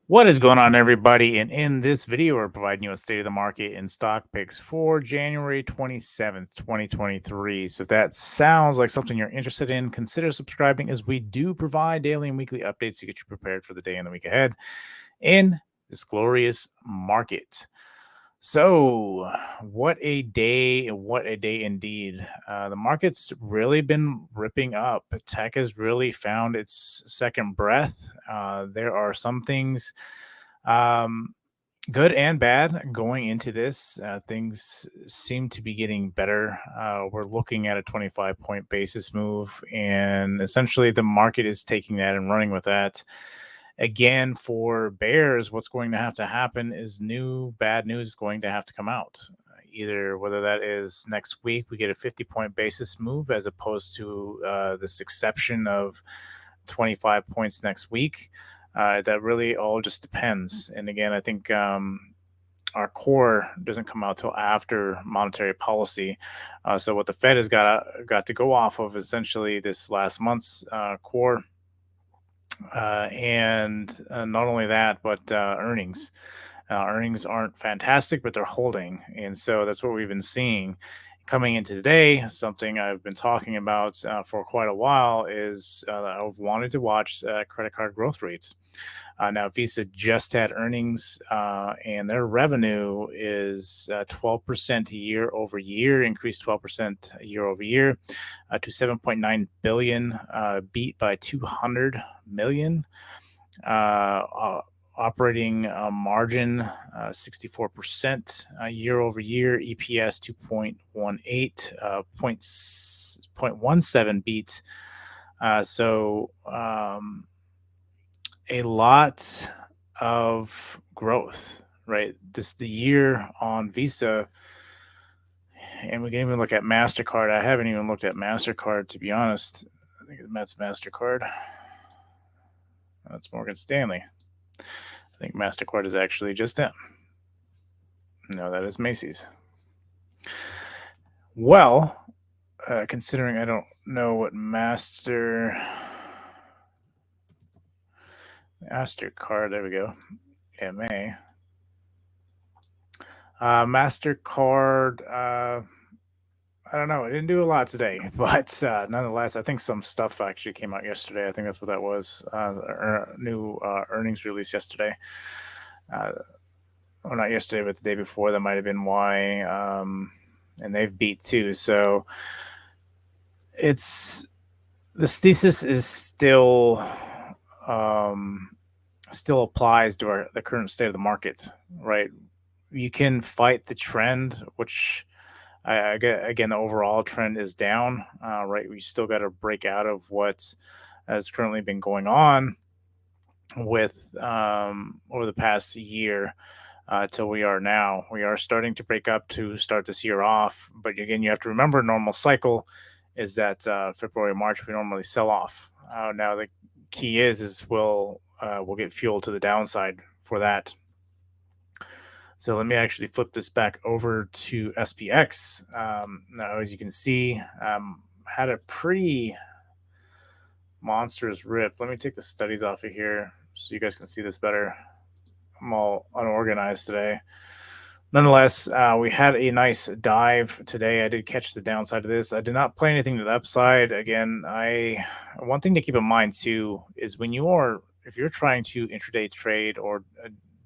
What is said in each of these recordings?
What is going on, everybody? And in this video, we're providing you a state of the market and stock picks for January 27th, 2023. So if that sounds like something you're interested in, consider subscribing as we do provide daily and weekly updates to get you prepared for the day and the week ahead in this glorious market. So, what a day! What a day indeed. The market's really been ripping up. Tech has really found its second breath. There are some things, um, good and bad, going into this. Things seem to be getting better. We're looking at a 25-point basis move, and essentially the market is taking that and running with that. Again, for bears, what's going to have to happen is new bad news is going to have to come out. Either whether that is next week, we get a 50-point basis move as opposed to this exception of 25 points next week. That really all just depends. And again, I think our core doesn't come out till after monetary policy. So what the Fed has got to go off of essentially this last month's core, and not only that, but earnings. Earnings aren't fantastic, but they're holding, and so that's what we've been seeing coming into today. Something I've been talking about for quite a while is I've wanted to watch credit card growth rates. Now, Visa just had earnings, and their revenue is 12% year over year, increased 12% year over year to 7.9 billion, beat by 200 million. Operating margin 64% year over year, EPS 2.18, 0.17 beat. So a lot of growth, right? The year on Visa, and we can even look at MasterCard. I haven't even looked at MasterCard, to be honest. I think that's MasterCard. That's Morgan Stanley. I think MasterCard is actually just them. No, that is Macy's. Well, considering I don't know what MasterCard, there we go, MA. MasterCard, I don't know. It didn't do a lot today, but nonetheless, I think some stuff actually came out yesterday. I think that's what that was. New earnings release yesterday. Well, not yesterday, but the day before. That might have been why. And they've beat too. So it's this thesis is still applies to the current state of the market, right? You can fight the trend, which again, the overall trend is down, right? We still got to break out of what has currently been going on with over the past year till we are now. We are starting to break up to start this year off, but again, you have to remember normal cycle is that February, March we normally sell off. Now the key is we'll get fuel to the downside for that. So let me actually flip this back over to SPX. Now, as you can see, had a pretty monstrous rip. Let me take the studies off of here so you guys can see this better. I'm all unorganized today. Nonetheless, we had a nice dive today. I did catch the downside of this. I did not play anything to the upside. Again, one thing to keep in mind too is if you're trying to intraday trade or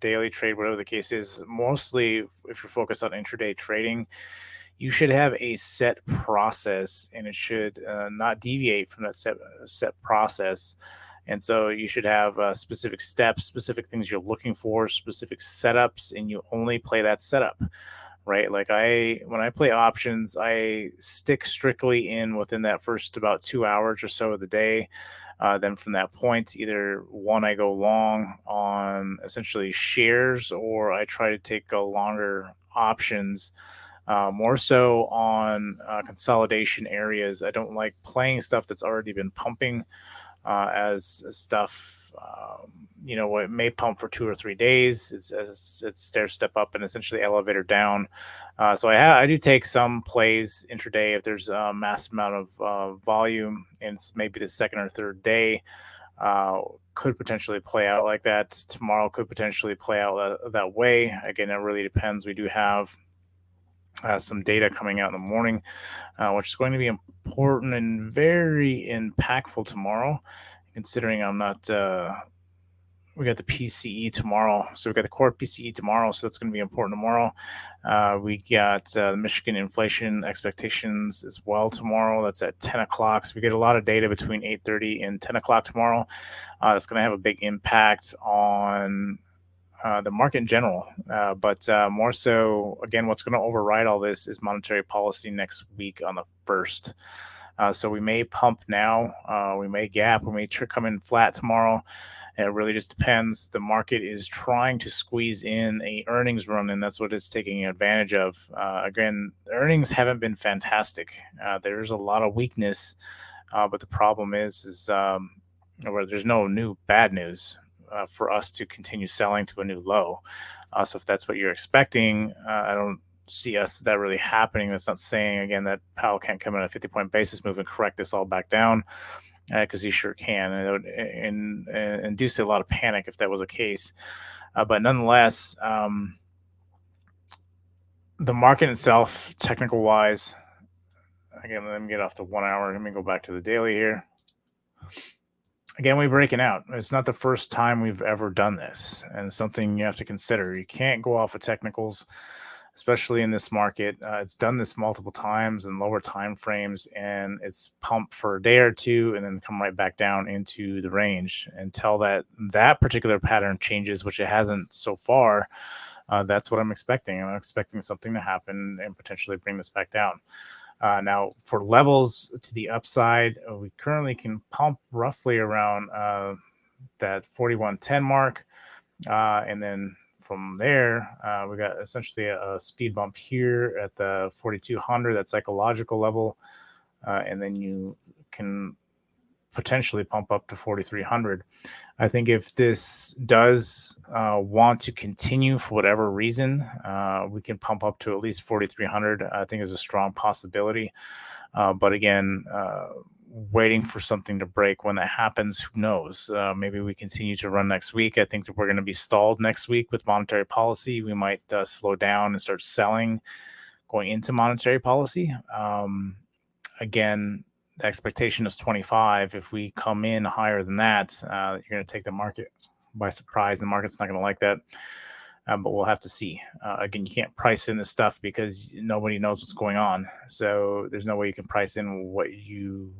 daily trade, whatever the case is, mostly if you're focused on intraday trading, you should have a set process, and it should not deviate from that set process. And so you should have specific steps, specific things you're looking for, specific setups, and you only play that setup, right? Like when I play options, I stick strictly within that first about 2 hours or so of the day. Then from that point, either one, I go long on essentially shares, or I try to take a longer options, more so on consolidation areas. I don't like playing stuff that's already been pumping as stuff. It may pump for 2 or 3 days. It's stair step up and essentially elevator down. So I do take some plays intraday if there's a mass amount of volume and it's maybe the second or third day. could potentially play out like that. Tomorrow could potentially play out that way. Again, it really depends. We do have some data coming out in the morning, which is going to be important and very impactful tomorrow, considering I'm not. We got the PCE tomorrow. So we got the core PCE tomorrow. So that's going to be important tomorrow. We got the Michigan inflation expectations as well tomorrow. That's at 10 o'clock. So we get a lot of data between 8:30 and 10 o'clock tomorrow. That's going to have a big impact on the market in general. But more so, again, what's going to override all this is monetary policy next week on the 1st. So we may pump now, we may gap, we may come in flat tomorrow. It really just depends. The market is trying to squeeze in a earnings run, and that's what it's taking advantage of. Again, the earnings haven't been fantastic. There's a lot of weakness, but the problem is where there's no new bad news for us to continue selling to a new low. So if that's what you're expecting, I don't see that really happening. That's not saying, again, that Powell can't come in a 50-point basis move and correct this all back down, because he sure can, and it would induce a lot of panic if that was the case. But nonetheless, the market itself, technical wise, again, let me get off the 1 hour. Let me go back to the daily here. Again, we're breaking out. It's not the first time we've ever done this, and something you have to consider. You can't go off of technicals, especially in this market. It's done this multiple times in lower time frames, and it's pumped for a day or two and then come right back down into the range until that particular pattern changes, which it hasn't so far. That's what I'm expecting. I'm expecting something to happen and potentially bring this back down. Now, for levels to the upside, we currently can pump roughly around that 4110 mark, and then from there, we got essentially a speed bump here at the 4200, that psychological level, and then you can potentially pump up to 4300. I think if this does want to continue for whatever reason, we can pump up to at least 4300. I think is a strong possibility. But again, waiting for something to break. When that happens, who knows? Maybe we continue to run next week. I think that we're going to be stalled next week with monetary policy. We might slow down and start selling going into monetary policy. Again, the expectation is 25. If we come in higher than that, you're going to take the market by surprise. The market's not going to like that. But we'll have to see. Again, you can't price in this stuff because nobody knows what's going on. So there's no way you can price in what you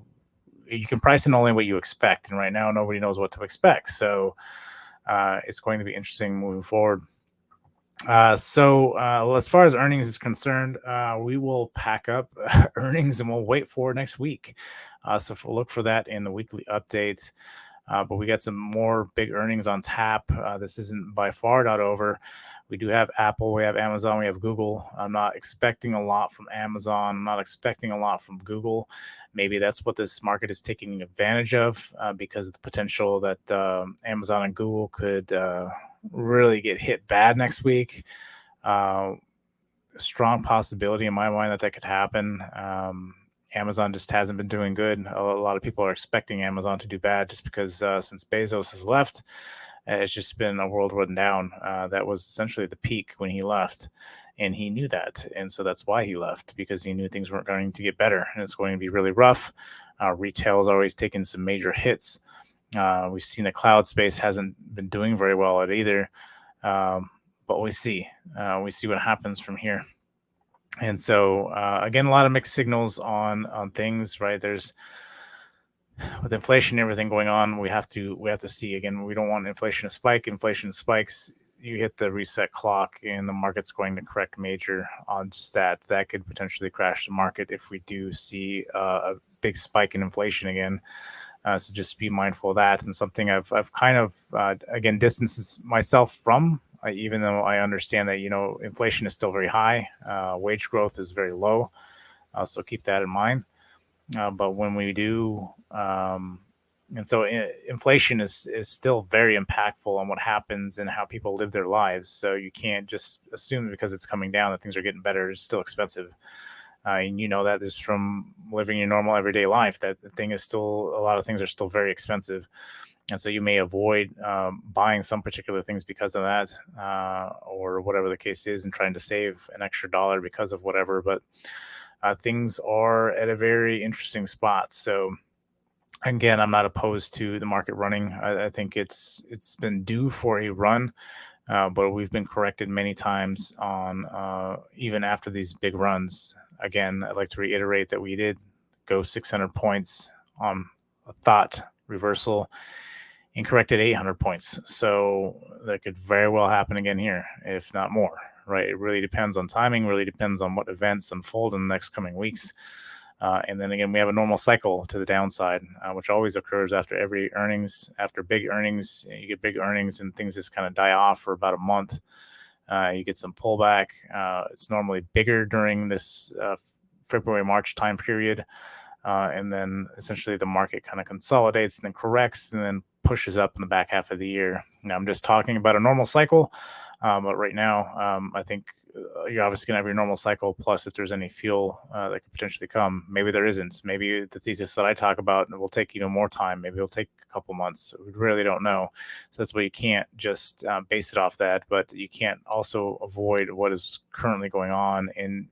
can price in only what you expect. And right now, nobody knows what to expect. So it's going to be interesting moving forward. So as far as earnings is concerned, we will pack up earnings and we'll wait for next week. So we'll look for that in the weekly updates. But we got some more big earnings on tap. This isn't by far not over. We do have Apple, we have Amazon, we have Google. I'm not expecting a lot from Amazon. I'm not expecting a lot from Google. Maybe that's what this market is taking advantage of, because of the potential that Amazon and Google could really get hit bad next week. Strong possibility in my mind that could happen. Amazon just hasn't been doing good. A lot of people are expecting Amazon to do bad just because since Bezos has left, it's just been a world run down. That was essentially the peak when he left, and he knew that. And so that's why he left, because he knew things weren't going to get better and it's going to be really rough. Retail has always taken some major hits. We've seen the cloud space hasn't been doing very well at either. But we see what happens from here. And so, again, a lot of mixed signals on things, right? There's, with inflation and everything going on, we have to see. Again, we don't want inflation to spike. Inflation spikes, you hit the reset clock and the market's going to correct major on just that. That could potentially crash the market if we do see a big spike in inflation again. So just be mindful of that. And something I've kind of, again, distanced myself from, even though I understand that, inflation is still very high. Wage growth is very low. So keep that in mind. But when we do, and so inflation is still very impactful on what happens and how people live their lives. So you can't just assume because it's coming down that things are getting better. It's still expensive. And that is from living your normal everyday life, that the thing is still, a lot of things are still very expensive. And so you may avoid buying some particular things because of that, or whatever the case is, and trying to save an extra dollar because of whatever. But things are at a very interesting spot. So again, I'm not opposed to the market running. I think it's been due for a run, but we've been corrected many times on even after these big runs. Again, I'd like to reiterate that we did go 600 points on a thought reversal and corrected 800 points. So that could very well happen again here, if not more, right? It really depends on timing, really depends on what events unfold in the next coming weeks. And then again, we have a normal cycle to the downside, which always occurs after every earnings. After big earnings, you get big earnings and things just kind of die off for about a month. You get some pullback. It's normally bigger during this February, March time period. And then essentially the market kind of consolidates and then corrects and then pushes up in the back half of the year. Now, I'm just talking about a normal cycle, but right now, I think you're obviously going to have your normal cycle. Plus, if there's any fuel that could potentially come, maybe there isn't. Maybe the thesis that I talk about will take even more time. Maybe it'll take a couple months. We really don't know. So that's why you can't just base it off that, but you can't also avoid what is currently going on and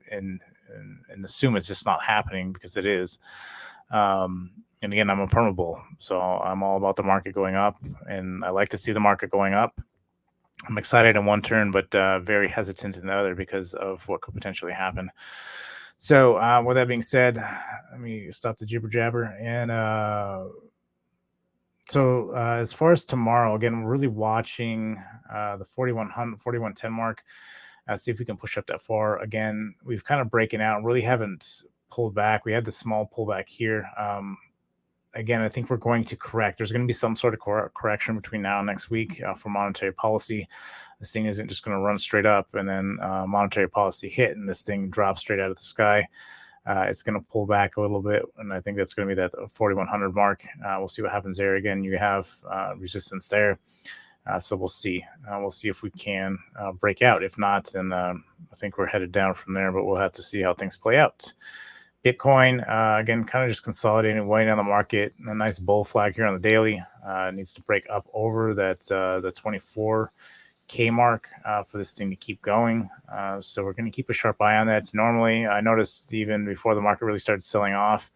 assume it's just not happening, because it is. And again, I'm a perma bull, so I'm all about the market going up, and I like to see the market going up. I'm excited in one turn, but very hesitant in the other because of what could potentially happen. So with that being said, let me stop the jibber jabber. And so as far as tomorrow, again, we're really watching the 4100, 4110 mark. See if we can push up that far. Again, we've kind of breaking out, really haven't pulled back. We had the small pullback here. Again, I think we're going to correct. There's going to be some sort of correction between now and next week for monetary policy. This thing isn't just going to run straight up and then monetary policy hit and this thing drops straight out of the sky. It's going to pull back a little bit, and I think that's going to be that 4100 mark. We'll see what happens there. Again, you have resistance there. So we'll see. We'll see if we can break out. If not, then I think we're headed down from there, but we'll have to see how things play out. Bitcoin, again, kind of just consolidating, waiting on the market. A nice bull flag here on the daily. It needs to break up over that the 24K mark for this thing to keep going. So we're going to keep a sharp eye on that. Normally, I noticed even before the market really started selling off,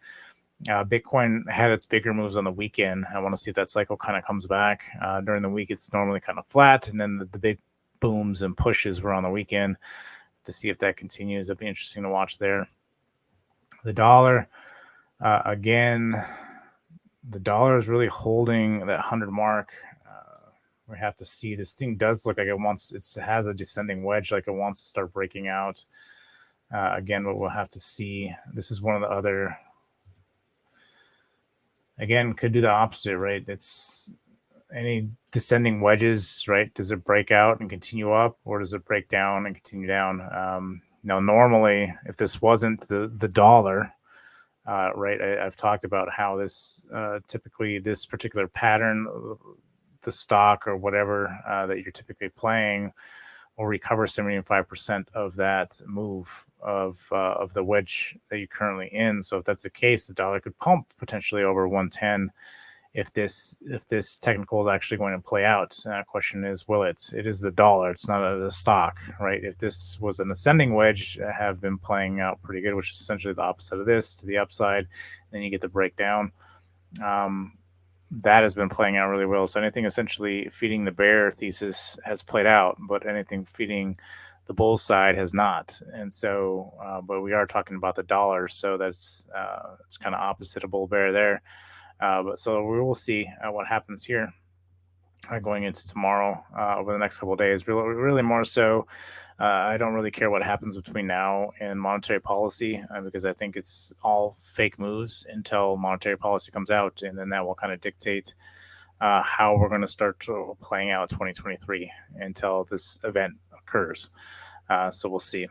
Bitcoin had its bigger moves on the weekend. I want to see if that cycle kind of comes back. During the week, it's normally kind of flat, and then the big booms and pushes were on the weekend. To see if that continues, it'd be interesting to watch there. The dollar, again, the dollar is really holding that 100 mark. We have to see. This thing does look like it has a descending wedge, like it wants to start breaking out. Again, but we'll have to see. This is one of the other. Again, could do the opposite, right? It's any descending wedges, right? Does it break out and continue up, or does it break down and continue down? Now, normally, if this wasn't the dollar, right, I've talked about how this typically this particular pattern, the stock or whatever that you're typically playing, will recover 75% of that move of the wedge that you're currently in. So if that's the case, the dollar could pump potentially over 110 if this technical is actually going to play out. Question is, will it? It is the dollar. It's not the stock, right? If this was an ascending wedge, have been playing out pretty good, which is essentially the opposite of this to the upside. Then you get the breakdown. That has been playing out really well. So anything essentially feeding the bear thesis has played out, but anything feeding the bull side has not. And so, but we are talking about the dollar, so that's it's kind of opposite of bull bear there. But so we will see what happens here going into tomorrow over the next couple of days. Really more so, I don't really care what happens between now and monetary policy because I think it's all fake moves until monetary policy comes out, and then that will kind of dictate how we're going to start playing out 2023 until this event occurs. So we'll see.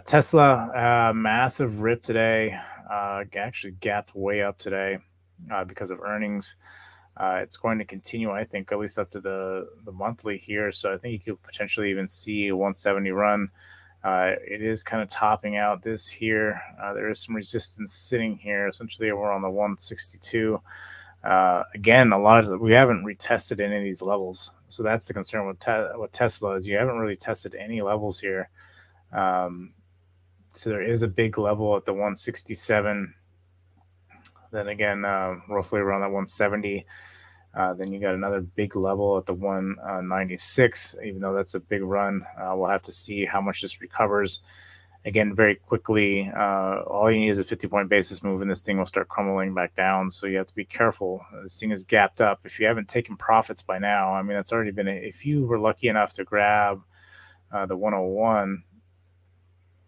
Tesla, massive rip today. Actually gapped way up today because of earnings. It's going to continue, I think, at least up to the monthly here. So I think you could potentially even see a 170 run. It is kind of topping out this here. There is some resistance sitting here. Essentially, we're on the 162. Again, we haven't retested any of these levels, so that's the concern with Tesla is you haven't really tested any levels here. So there is a big level at the 167. Then again, roughly around that 170. Then you got another big level at the 196. Even though that's a big run, we'll have to see how much this recovers. Again, very quickly, all you need is a 50-point basis move, and this thing will start crumbling back down. So you have to be careful. This thing is gapped up. If you haven't taken profits by now, I mean, that's already been. If you were lucky enough to grab the 101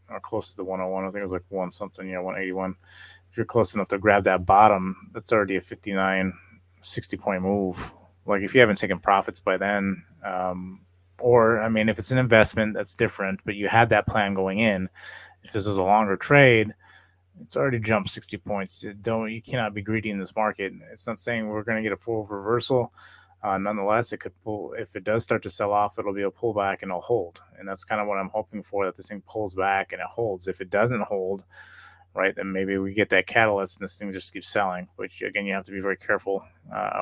or close to the 101, I think it was like one something, 181. If you're close enough to grab that bottom, that's already a 59, 60-point move. Like if you haven't taken profits by then, or I mean, if it's an investment, that's different. But you had that plan going in. If this is a longer trade, it's already jumped 60 points. You cannot be greedy in this market. It's not saying we're going to get a full reversal. Nonetheless, it could pull. If it does start to sell off, it'll be a pullback and it'll hold. And that's kind of what I'm hoping for, that this thing pulls back and it holds. If it doesn't hold, right, then maybe we get that catalyst and this thing just keeps selling. Which again, you have to be very careful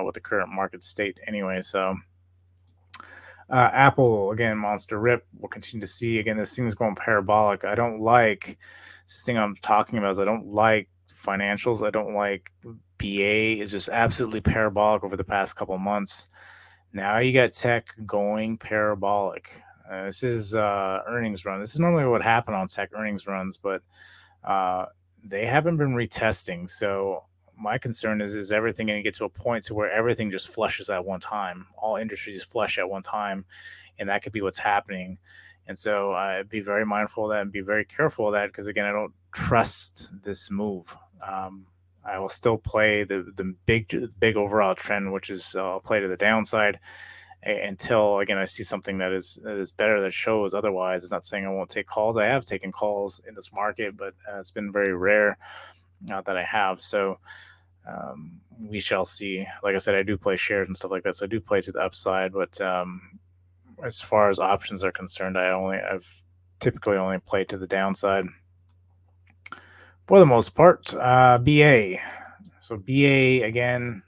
with the current market state anyway. So. Apple, again, monster rip. We'll continue to see. Again, this thing is going parabolic. I don't like this thing I'm talking about. I don't like financials. I don't like BA. Is just absolutely parabolic over the past couple months. Now you got tech going parabolic. This is earnings run. This is normally what happened on tech earnings runs, but they haven't been retesting. So my concern is everything going to get to a point to where everything just flushes at one time? All industries flush at one time, and that could be what's happening. And so be very mindful of that and be very careful of that, because again, I don't trust this move. I will still play the big overall trend, which is play to the downside until again I see something that is better, that shows otherwise. It's not saying I won't take calls. I have taken calls in this market, but it's been very rare that I have. So we shall see. Like I said, I do play shares and stuff like that, so I do play to the upside. But as far as options are concerned, I've typically only played to the downside for the most part. BA. So BA again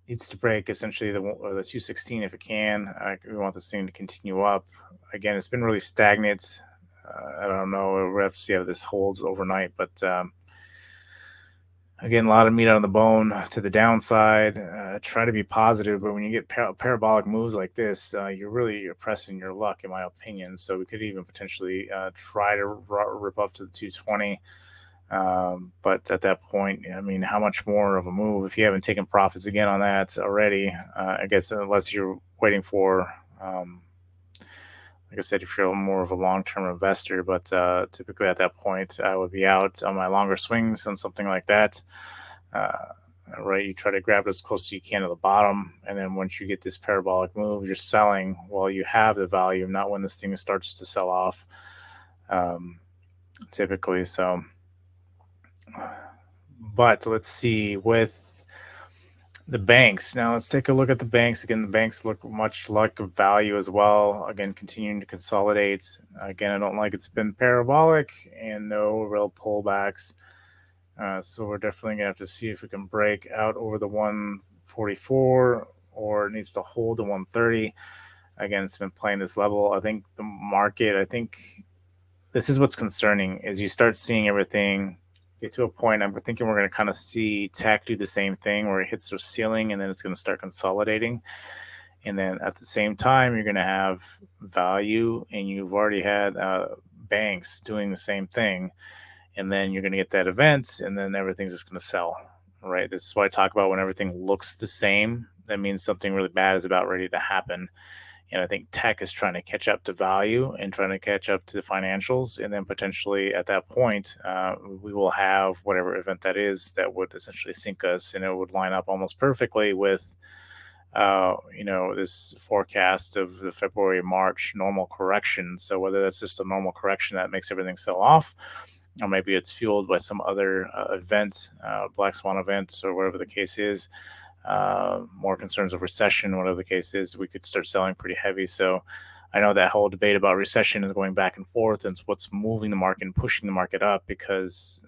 needs to break essentially the 216 if it can. We want this thing to continue up. Again, it's been really stagnant. I don't know. We'll have to see how this holds overnight, but again, a lot of meat on the bone to the downside. Try to be positive, but when you get parabolic moves like this, you're pressing your luck, in my opinion. So we could even potentially try to rip up to the 220. But at that point, I mean, how much more of a move if you haven't taken profits again on that already? I guess unless you're waiting for, like I said, if you're more of a long-term investor, but typically at that point, I would be out on my longer swings on something like that. Right, you try to grab it as close as you can to the bottom, and then once you get this parabolic move, you're selling while you have the value, not when this thing starts to sell off. Typically, so. But let's see with the banks. Now let's take a look at the banks. Again, the banks look much like value as well. Again, continuing to consolidate. Again, I don't like it's been parabolic and no real pullbacks. So we're definitely going to have to see if we can break out over the 144 or it needs to hold the 130. Again, it's been playing this level. I think the market, this is what's concerning, is you start seeing everything get to a point. I'm thinking we're going to kind of see tech do the same thing where it hits the ceiling and then it's going to start consolidating. And then at the same time, you're going to have value and you've already had banks doing the same thing. And then you're going to get that event and then everything's just going to sell, right? This is what I talk about when everything looks the same. That means something really bad is about ready to happen. And I think tech is trying to catch up to value and trying to catch up to the financials. And then potentially at that point, we will have whatever event that is that would essentially sink us. And it would line up almost perfectly with, this forecast of the February-March normal correction. So whether that's just a normal correction that makes everything sell off, or maybe it's fueled by some other event, black swan event, or whatever the case is, more concerns of recession, whatever the case is, we could start selling pretty heavy. So I know that whole debate about recession is going back and forth, and it's what's moving the market and pushing the market up, because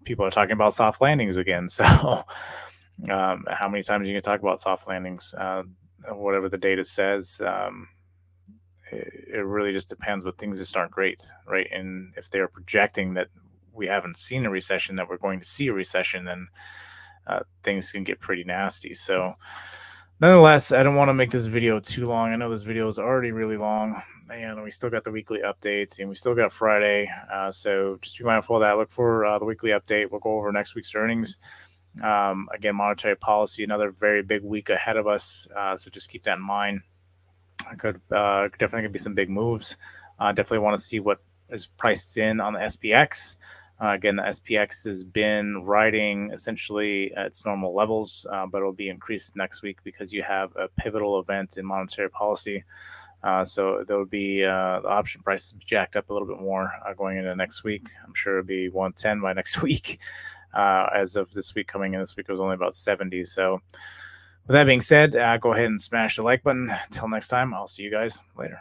people are talking about soft landings again. So How many times are you going to talk about soft landings? Whatever the data says, it really just depends, but things just aren't great, right? And if they're projecting that we haven't seen a recession, that we're going to see a recession, then things can get pretty nasty. So nonetheless, I don't want to make this video too long. I know this video is already really long, and we still got the weekly updates, and we still got Friday. So just be mindful of that. Look for the weekly update. We'll go over next week's earnings. Again, monetary policy, another very big week ahead of us. So just keep that in mind. Could definitely be some big moves. Definitely want to see what is priced in on the SPX. Again, the SPX has been riding essentially at its normal levels, but it'll be increased next week because you have a pivotal event in monetary policy. So there will be the option prices jacked up a little bit more going into next week. I'm sure it'll be 110 by next week. As of this week coming in, this week it was only about 70. So with that being said, go ahead and smash the like button. Until next time, I'll see you guys later.